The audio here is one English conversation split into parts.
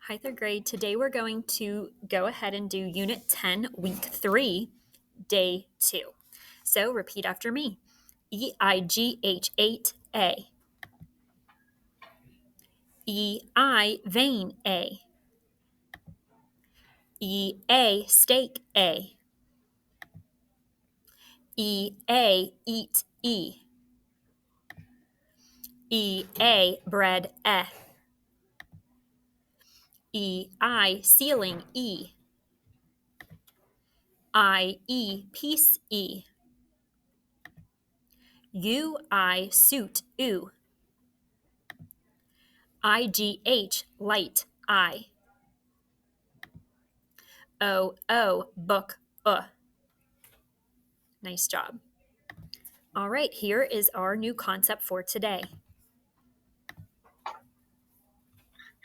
Hi, third grade. Today we're going to go ahead and do Unit 10, Week 3, Day 2. So repeat after me. EIGH8A. EI vein A. EA steak A. EA eat E. EA bread E. EI ceiling E. IE piece E. UI suit U. IGH light I. O book Nice job. All right, here is our new concept for today.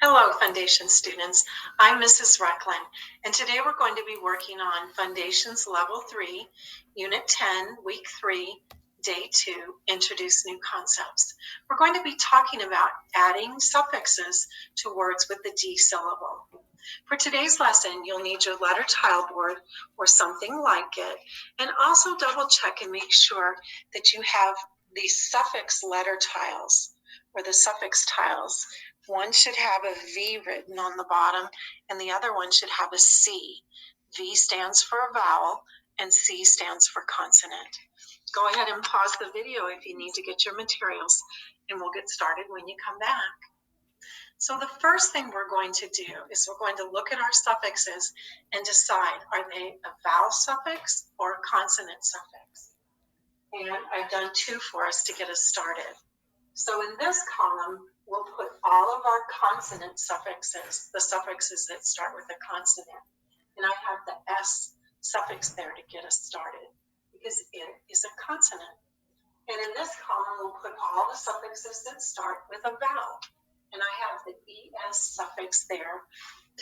Hello, Foundation students. I'm Mrs. Recklin, and today we're going to be working on Foundations Level 3, Unit 10, Week 3, Day 2, Introduce New Concepts. We're going to be talking about adding suffixes to words with the D syllable. For today's lesson, you'll need your letter tile board or something like it, and also double check and make sure that you have the suffix letter tiles or the suffix tiles. One should have a V written on the bottom, and the other one should have a C. V stands for a vowel, and C stands for consonant. Go ahead and pause the video if you need to get your materials, and we'll get started when you come back. So the first thing we're going to do is we're going to look at our suffixes and decide, are they a vowel suffix or a consonant suffix? And I've done two for us to get us started. So in this column, we'll put all of our consonant suffixes, the suffixes that start with a consonant. And I have the S suffix there to get us started because it is a consonant. And in this column, we'll put all the suffixes that start with a vowel. And I have the ES suffix there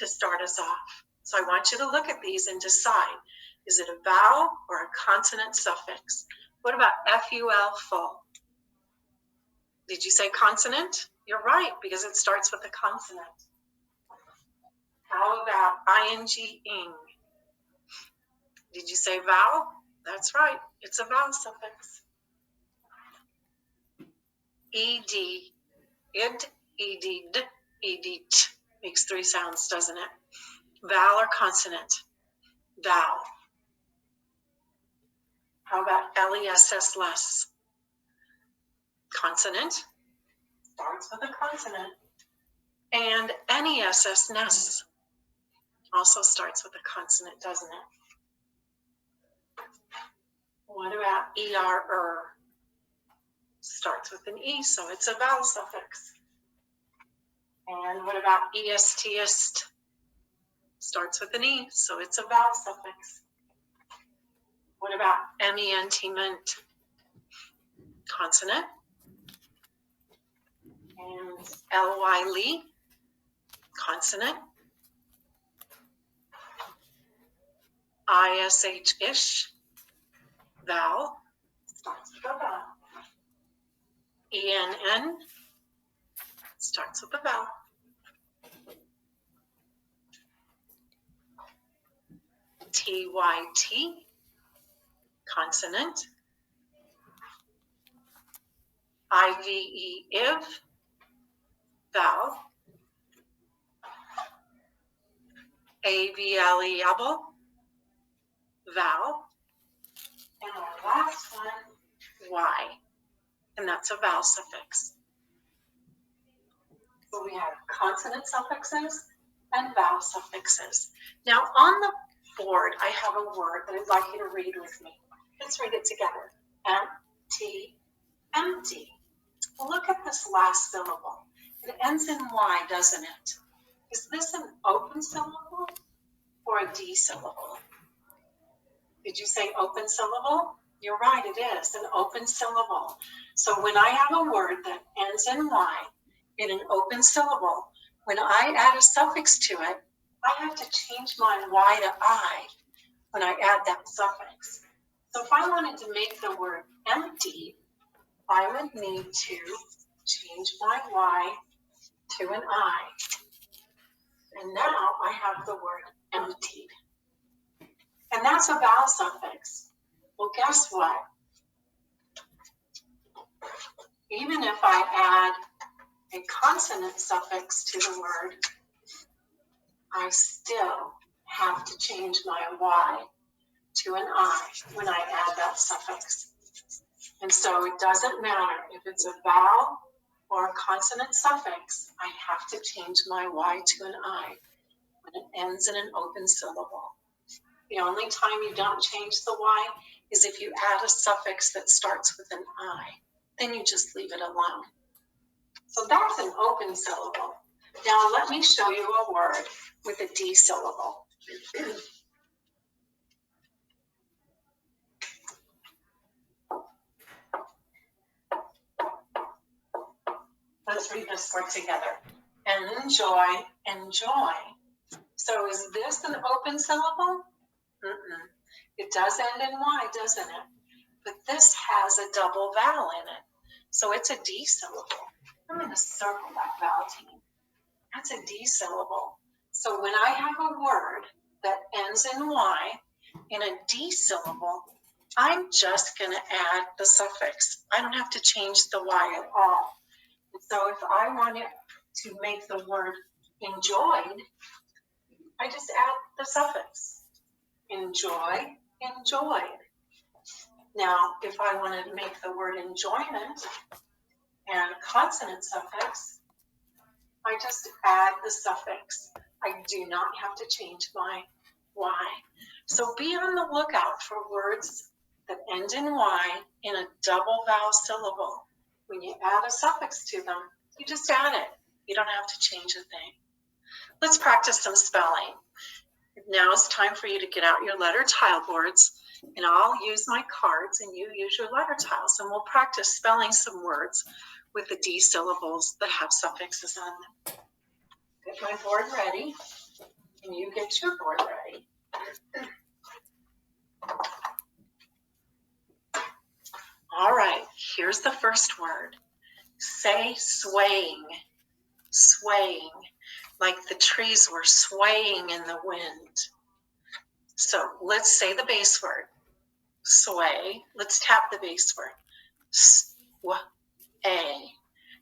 to start us off. So I want you to look at these and decide, is it a vowel or a consonant suffix? What about FUL, full? Did you say consonant? You're right, because it starts with a consonant. How about ING, ing? Did you say vowel? That's right, it's a vowel suffix. ED, id, edid, edit. Makes three sounds, doesn't it? Vowel or consonant? Vowel. How about LESS, less? Consonant. Starts with a consonant. And NESS, ness. Also starts with a consonant, doesn't it? What about ER? Starts with an E, so it's a vowel suffix. And what about EST? Starts with an E, so it's a vowel suffix. What about MENT, ment? Consonant. And LY, ly? Consonant. ISH, ish? Vowel. Starts with a vowel. ENN? Starts with a vowel. TYT? Consonant. IVE, if? Vowel. AVLE, able? Vowel. And our last one, Y, and that's a vowel suffix. So we have consonant suffixes and vowel suffixes. Now on the board, I have a word that I'd like you to read with me. Let's read it together. Empty, empty. Look at this last syllable. It ends in Y, doesn't it? Is this an open syllable or a D syllable? Did you say open syllable? You're right, it is an open syllable. So when I have a word that ends in Y in an open syllable, when I add a suffix to it, I have to change my Y to I when I add that suffix. So if I wanted to make the word empty, I would need to change my Y to an I. And now I have the word emptied. And that's a vowel suffix. Well, guess what? Even if I add a consonant suffix to the word, I still have to change my Y to an I when I add that suffix. And so it doesn't matter if it's a vowel or a consonant suffix, I have to change my Y to an I when it ends in an open syllable. The only time you don't change the Y is if you add a suffix that starts with an I. Then you just leave it alone. So that's an open syllable. Now let me show you a word with a D syllable. Let's read this word together. Enjoy, enjoy. So is this an open syllable? It does end in Y, doesn't it? But this has a double vowel in it. So it's a D syllable. I'm going to circle that vowel team. That's a D syllable. So when I have a word that ends in Y in a D syllable, I'm just going to add the suffix. I don't have to change the Y at all. And so if I want it to make the word enjoyed, I just add the suffix. Enjoy, enjoyed. Now, if I want to make the word enjoyment and a consonant suffix, I just add the suffix. I do not have to change my Y. So be on the lookout for words that end in Y in a double vowel syllable. When you add a suffix to them, you just add it. You don't have to change a thing. Let's practice some spelling. Now it's time for you to get out your letter tile boards, and I'll use my cards and you use your letter tiles, and we'll practice spelling some words with the D syllables that have suffixes on them. Get my board ready, and you get your board ready. All right, here's the first word. Say swaying, swaying, like the trees were swaying in the wind. So let's say the base word, sway. Let's tap the base word, sway.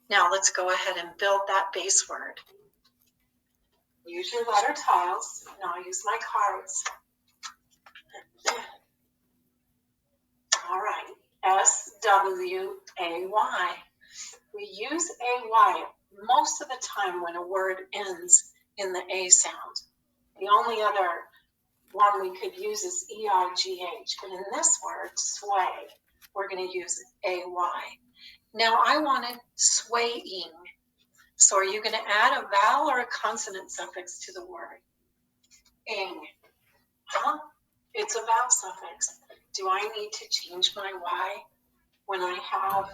Now let's go ahead and build that base word. Use your letter tiles, and I'll use my cards. All right, S-W-A-Y. We use A-Y most of the time when a word ends in the A sound. The only other one we could use is E-I-G-H, but in this word, sway, we're going to use A-Y. Now I wanted swaying. So are you going to add a vowel or a consonant suffix to the word? Ing. Huh? It's a vowel suffix. Do I need to change my Y when I have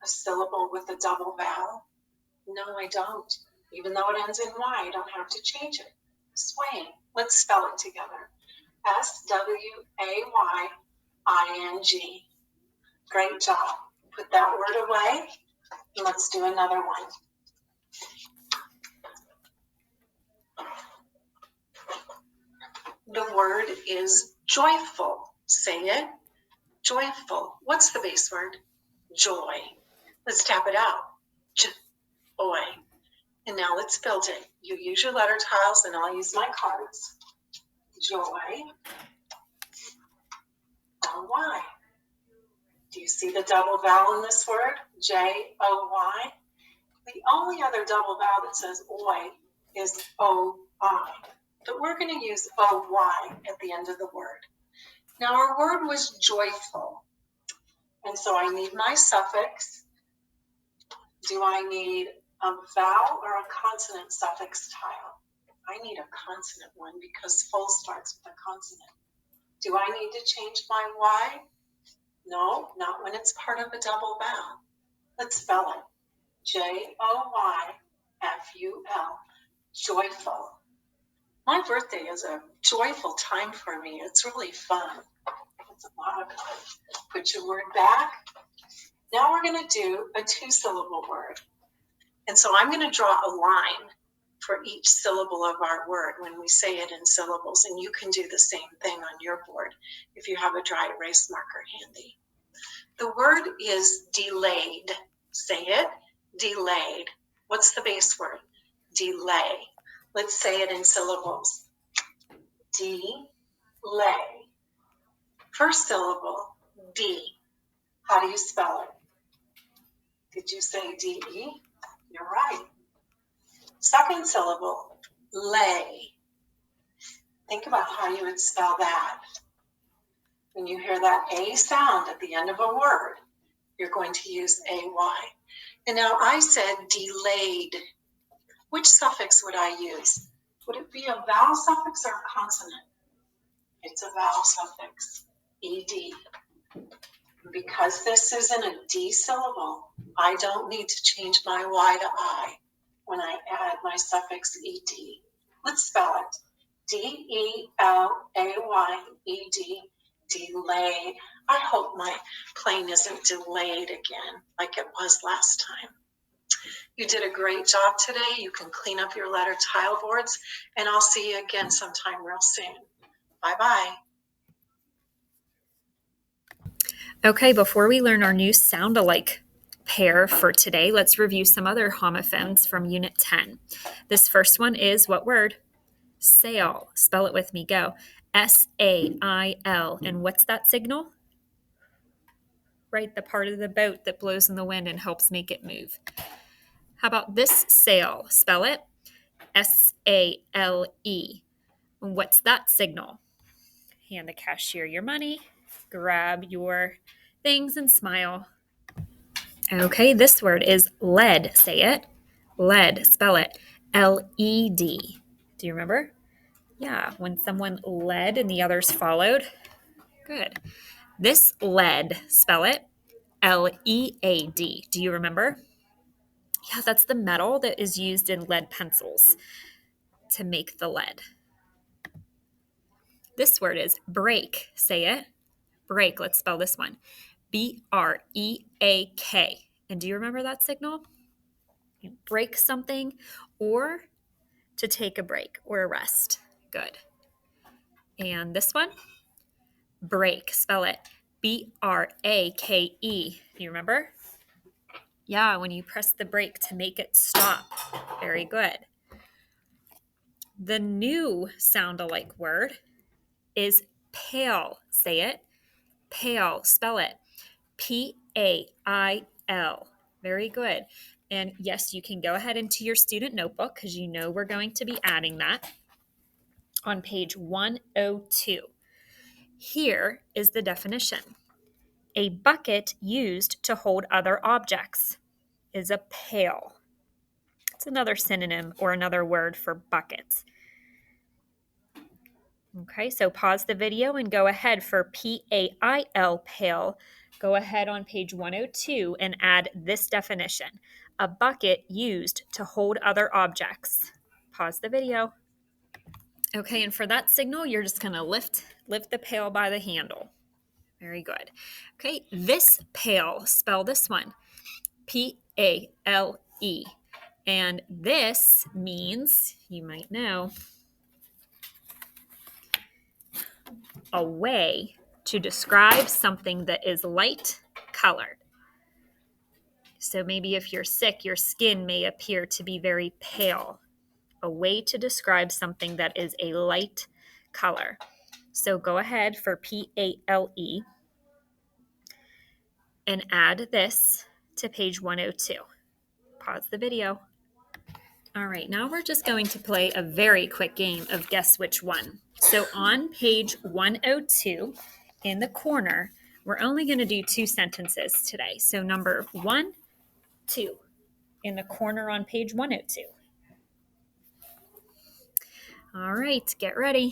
a syllable with a double vowel? No, I don't. Even though it ends in Y, I don't have to change it. Swaying. Let's spell it together. S-W-A-Y-I-N-G. Great job. Put that word away, and let's do another one. The word is joyful. Say it. Joyful. What's the base word? Joy. Let's tap it out. Joy. And now let's build it. You use your letter tiles and I'll use my cards. Joy. O-Y. Do you see the double vowel in this word? J-O-Y. The only other double vowel that says oy is O-I. But we're going to use O-Y at the end of the word. Now our word was joyful. And so I need my suffix. Do I need a vowel or a consonant suffix tile? I need a consonant one because full starts with a consonant. Do I need to change my Y? No, not when it's part of a double vowel. Let's spell it. J-O-Y-F-U-L. Joyful. My birthday is a joyful time for me. It's really fun. It's a lot of fun. Put your word back. Now we're going to do a two-syllable word. And so I'm going to draw a line for each syllable of our word when we say it in syllables, and you can do the same thing on your board if you have a dry erase marker handy. The word is delayed. Say it, delayed. What's the base word? Delay. Let's say it in syllables. Delay. First syllable, D. How do you spell it? Did you say D-E? You're right. Second syllable, lay. Think about how you would spell that. When you hear that A sound at the end of a word, you're going to use AY. And now I said delayed. Which suffix would I use? Would it be a vowel suffix or a consonant? It's a vowel suffix, ED. Because this isn't a D syllable, I don't need to change my Y to I when I add my suffix ED. Let's spell it. D-E-L-A-Y-E-D, delayed. I hope my plane isn't delayed again like it was last time. You did a great job today. You can clean up your letter tile boards, and I'll see you again sometime real soon. Bye-bye. Okay, before we learn our new sound-alike pair for today, let's review some other homophones from Unit 10. This first one is what word? Sail. Spell it with me. Go. S-A-I-L. And what's that signal? Right, the part of the boat that blows in the wind and helps make it move. How about this sail? Spell it. S-A-L-E. What's that signal? Hand the cashier your money, grab your things, and smile. Okay, this word is lead. Say it. Lead. Spell it. L-E-D. Do you remember? Yeah, when someone led and the others followed. Good. This lead. Spell it. L-E-A-D. Do you remember? Yeah, that's the metal that is used in lead pencils to make the lead. This word is break. Say it. Break. Let's spell this one. B-R-E-A-K. And do you remember that signal? You break something or to take a break or a rest. Good. And this one? Break. Spell it. B-R-A-K-E. Do you remember? Yeah, when you press the brake to make it stop. Very good. The new sound-alike word is pale. Say it. Pale. Spell it. P-A-I-L. Very good. And yes, you can go ahead into your student notebook because you know we're going to be adding that on page 102. Here is the definition. A bucket used to hold other objects is a pail. It's another synonym or another word for buckets. Okay, so pause the video and go ahead for P-A-I-L, pail. Go ahead on page 102 and add this definition. A bucket used to hold other objects. Pause the video. Okay, and for that signal, you're just going to lift the pail by the handle. Very good. Okay, this pail, spell this one. P-A-L-E. And this means, you might know, a way to describe something that is light colored. So maybe if you're sick, your skin may appear to be very pale. A way to describe something that is a light color. So go ahead for P-A-L-E and add this to page 102. Pause the video. All right, now we're just going to play a very quick game of guess which one. So on page 102, in the corner, we're only going to do two sentences today. So number 1, 2, in the corner on page 102. All right, get ready.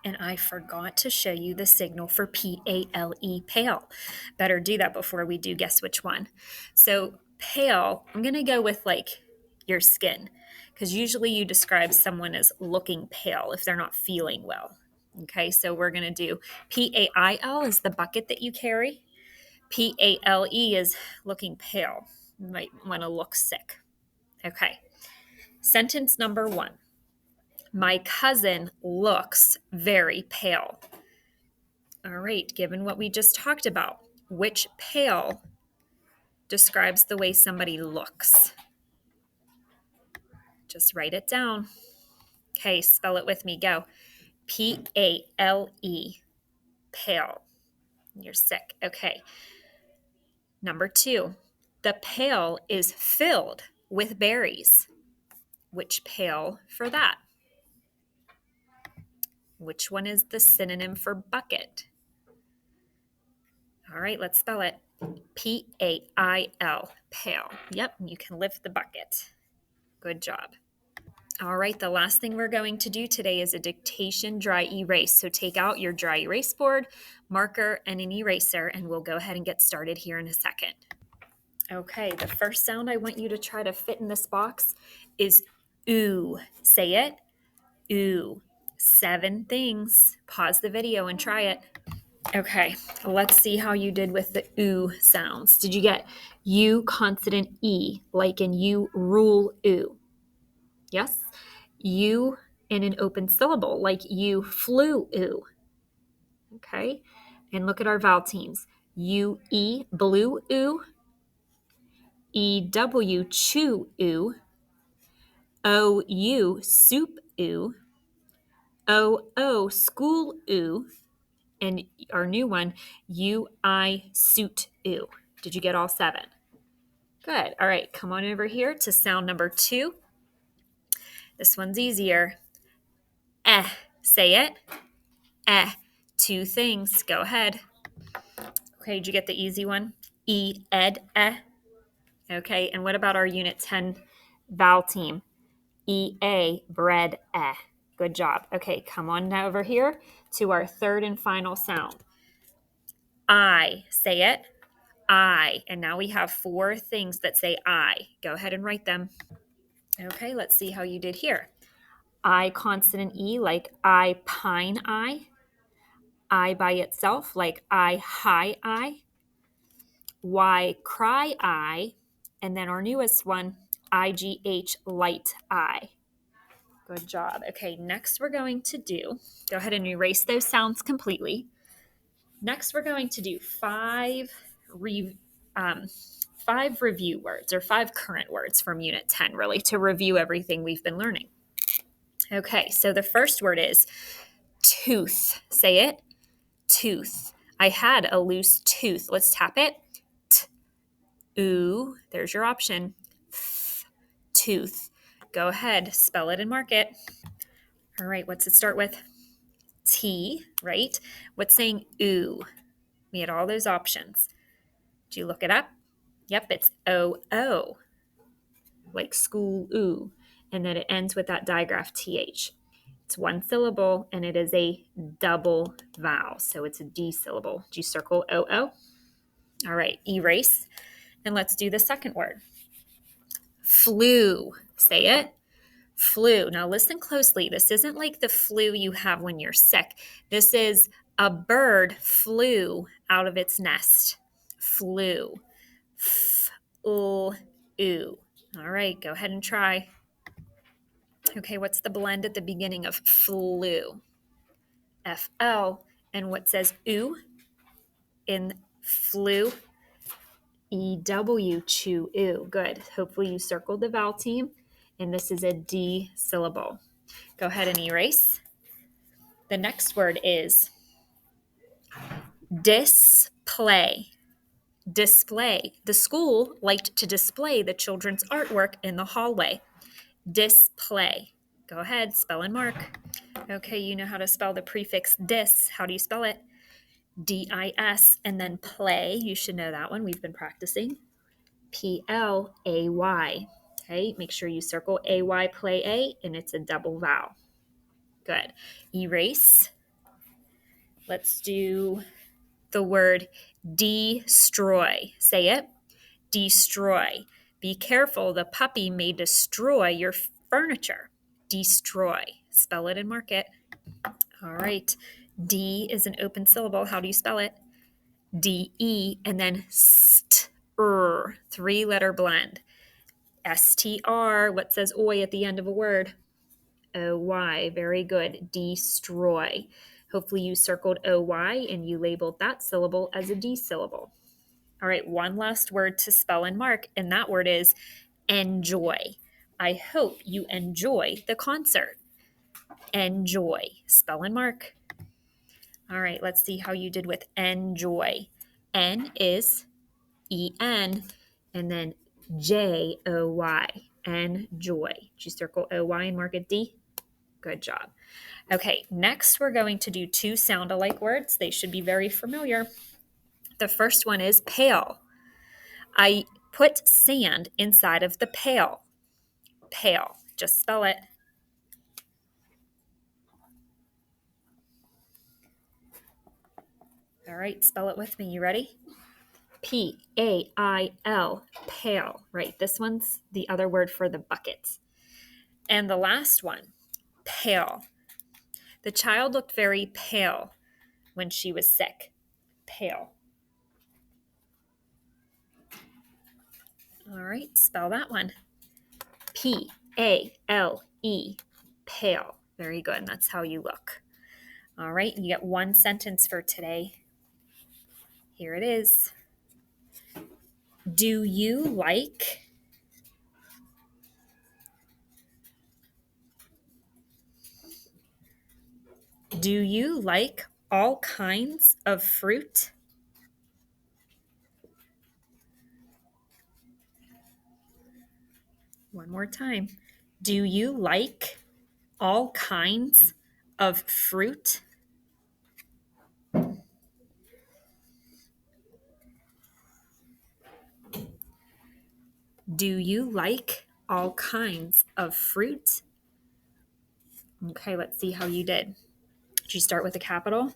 And I forgot to show you the signal for P-A-L-E, pale. Better do that before we do guess which one. So pale, I'm going to go with like your skin, because usually you describe someone as looking pale if they're not feeling well. Okay, so we're going to do P-A-I-L is the bucket that you carry. P-A-L-E is looking pale. You might want to look sick. Okay. Sentence number 1. My cousin looks very pale. All right, given what we just talked about, which pale describes the way somebody looks? Just write it down. Okay, spell it with me. Go. P-A-L-E. Pale. You're sick. Okay. Number 2. The pail is filled with berries. Which pail for that? Which one is the synonym for bucket? All right, let's spell it. P-A-I-L. Pail. Yep, you can lift the bucket. Good job. All right, the last thing we're going to do today is a dictation dry erase. So take out your dry erase board, marker, and an eraser, and we'll go ahead and get started here in a second. Okay, the first sound I want you to try to fit in this box is ooh. Say it. Ooh. 7 things. Pause the video and try it. Okay, let's see how you did with the ooh sounds. Did you get U consonant E, like in you rule ooh? Yes? U in an open syllable, like you flew ooh. Okay, and look at our vowel teams. U E blue ooh. E W chew ooh. O U soup ooh. O O school ooh. And our new one, U-I suit ooh. Did you get all 7? Good. All right, come on over here to sound number 2. This one's easier. Eh. Say it. Eh. 2 things. Go ahead. Okay, did you get the easy one? E, ed, eh. Okay, and what about our Unit 10 vowel team? E-A, bread, eh. Good job. Okay, come on now over here to our third and final sound. I. Say it. I. And now we have 4 things that say I. Go ahead and write them. Okay, let's see how you did here. I consonant E, like I pine I. I by itself, like I high I. Y cry I. And then our newest one, IGH light I. Good job. Okay, next we're going to do, go ahead and erase those sounds completely. Next, we're going to do 5 review words, or 5 current words from Unit 10, really, to review everything we've been learning. Okay, so the first word is tooth. Say it. Tooth. I had a loose tooth. Let's tap it. T. Ooh, there's your option. Th. Tooth. Go ahead, spell it and mark it. All right, what's it start with? T, right? What's saying ooh? We had all those options. Did you look it up? Yep, it's O-O, like school ooh. And then it ends with that digraph TH. It's 1 syllable, and it is a double vowel, so it's a D syllable. Did you circle O-O? All right, erase. And let's do the second word. Flu. Say it. Flu. Now listen closely. This isn't like the flu you have when you're sick. This is a bird flew out of its nest. Flew. Ooh. All right, go ahead and try. Okay, what's the blend at the beginning of flu? F-L. And what says ooh in flu? E-W, chew, ooh. Good. Hopefully you circled the vowel team. And this is a D syllable. Go ahead and erase. The next word is display. Display. The school liked to display the children's artwork in the hallway. Display. Go ahead, spell and mark. Okay, you know how to spell the prefix dis. How do you spell it? D-I-S. And then play. You should know that one. We've been practicing. P-L-A-Y. Okay, make sure you circle A-Y, play A, and it's a double vowel. Good. Erase. Let's do the word destroy. Say it. Destroy. Be careful, the puppy may destroy your furniture. Destroy. Spell it and mark it. All right. D is an open syllable. How do you spell it? D-E, and then st-er. 3-letter blend. STR. What says oi at the end of a word? OY. Very good. Destroy. Hopefully you circled OY and you labeled that syllable as a D syllable. All right, one last word to spell and mark, and that word is enjoy. I hope you enjoy the concert. Enjoy. Spell and mark. All right, let's see how you did with enjoy. N is EN, and then JOY. Enjoy. Did you circle OY and mark it D? Good job. Okay, next we're going to do two sound-alike words. They should be very familiar. The first one is pail. I put sand inside of the pail. Pail. Just spell it. All right, spell it with me. You ready? P-A-I-L. Pail. Right, this one's the other word for the bucket. And the last one, pale. The child looked very pale when she was sick. Pale. All right, spell that one. P-A-L-E. Pale. Very good. That's how you look. All right, you get one sentence for today. Here it is. Do you like all kinds of fruit? One more time. Do you like all kinds of fruit? Do you like all kinds of fruit? Okay, let's see how you did. Did you start with a capital?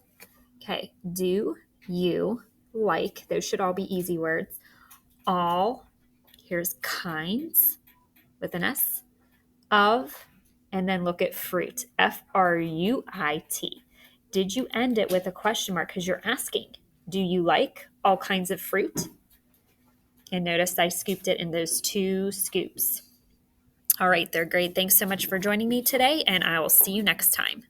Okay, do you like, those should all be easy words. All, here's kinds with an S, of, and then look at fruit, F-R-U-I-T. Did you end it with a question mark because you're asking, do you like all kinds of fruit? And notice I scooped it in those two scoops. All right, they're great. Thanks so much for joining me today, and I will see you next time.